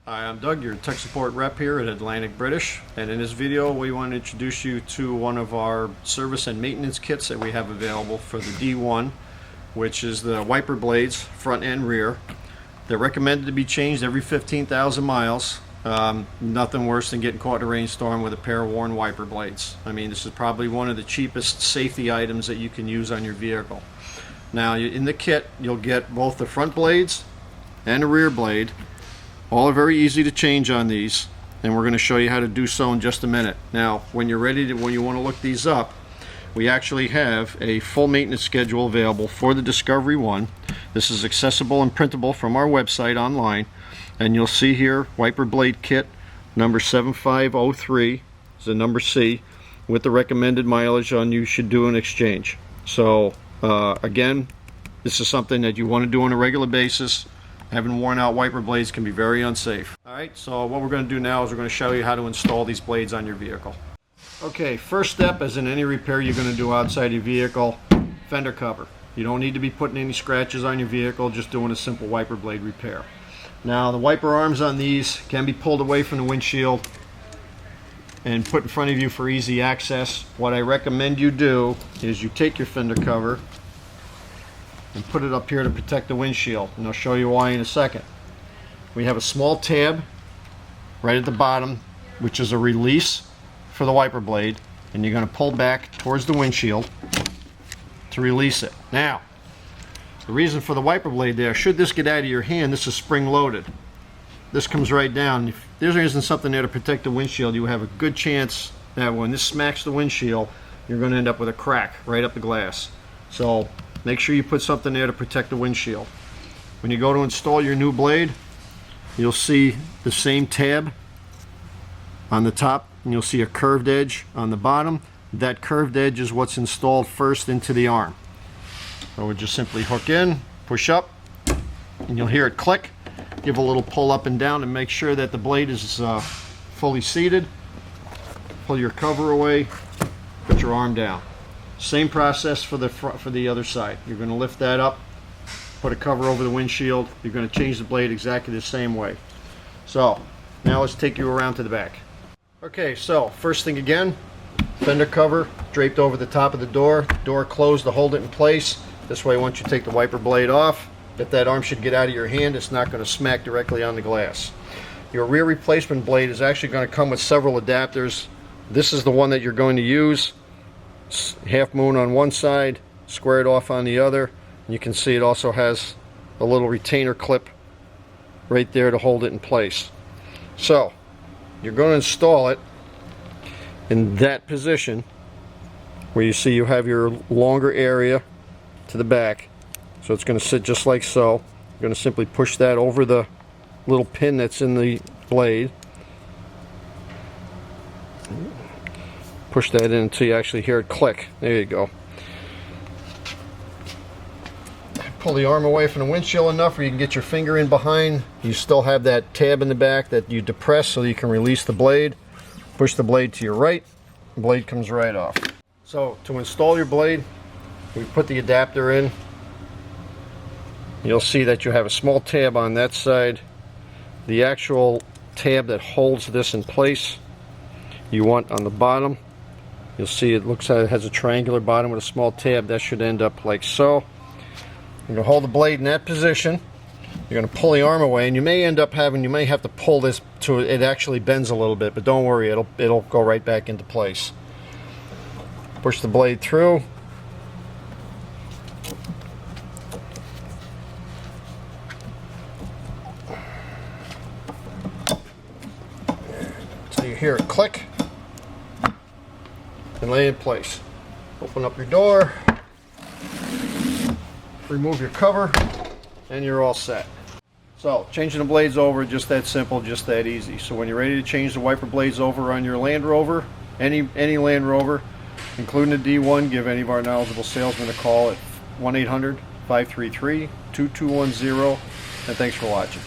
Hi, I'm Doug, your tech support rep here at Atlantic British, and in this video we want to introduce you to one of our service and maintenance kits that we have available for the D1, which is the wiper blades, front and rear. They're recommended to be changed every 15,000 miles. Nothing worse than getting caught in a rainstorm with a pair of worn wiper blades. I mean, this is probably one of the cheapest safety items that you can use on your vehicle. Now, in the kit, you'll get both the front blades and the rear blade. All are very easy to change on these, and we're going to show you how to do so in just a minute. Now, when you want to look these up, we actually have a full maintenance schedule available for the Discovery I. This is accessible and printable from our website online, and you'll see here wiper blade kit number 7503 is the number C with the recommended mileage on you should do an exchange. So again, this is something that you want to do on a regular basis. Having worn out wiper blades can be very unsafe. Alright, so what we're going to do now is we're going to show you how to install these blades on your vehicle. Okay, first step, as in any repair you're going to do outside your vehicle, fender cover. You don't need to be putting any scratches on your vehicle, just doing a simple wiper blade repair. Now, the wiper arms on these can be pulled away from the windshield and put in front of you for easy access. What I recommend you do is you take your fender cover and put it up here to protect the windshield, and I'll show you why in a second. We have a small tab right at the bottom, which is a release for the wiper blade, and you're going to pull back towards the windshield to release it. Now, the reason for the wiper blade there, should this get out of your hand, this is spring loaded. This comes right down. If there isn't something there to protect the windshield, you have a good chance that when this smacks the windshield, you're going to end up with a crack right up the glass. So make sure you put something there to protect the windshield. When you go to install your new blade, you'll see the same tab on the top, and you'll see a curved edge on the bottom. That curved edge is what's installed first into the arm. So we'll just simply hook in, push up, and you'll hear it click. Give a little pull up and down to make sure that the blade is fully seated. Pull your cover away, put your arm down. Same process for the other side. You're going to lift that up, put a cover over the windshield. You're going to change the blade exactly the same way. So now let's take you around to the back. Okay, so first thing again, fender cover draped over the top of the door closed to hold it in place. This way, once you take the wiper blade off, if that arm should get out of your hand, it's not going to smack directly on the glass. Your rear replacement blade is actually going to come with several adapters. This is the one that you're going to use. Half moon on one side, squared off on the other. And you can see it also has a little retainer clip right there to hold it in place. So you're going to install it in that position where you see you have your longer area to the back. So it's going to sit just like so. You're going to simply push that over the little pin that's in the blade. Push that in until you actually hear it click. There you go. Pull the arm away from the windshield enough where you can get your finger in behind. You still have that tab in the back that you depress so you can release the blade. Push the blade to your right. The blade comes right off. So to install your blade, we put the adapter in. You'll see that you have a small tab on that side. The actual tab that holds this in place, you want on the bottom. You'll see it looks like it has a triangular bottom with a small tab. That should end up like so. You're going to hold the blade in that position. You're going to pull the arm away, and you may have to pull this to it actually bends a little bit, but don't worry, it'll go right back into place. Push the blade through. So you hear it click and lay in place. Open up your door, remove your cover, and you're all set. So changing the blades over, just that simple, just that easy. So when you're ready to change the wiper blades over on your Land Rover, any Land Rover, including the D1, give any of our knowledgeable salesmen a call at 1-800-533-2210, and thanks for watching.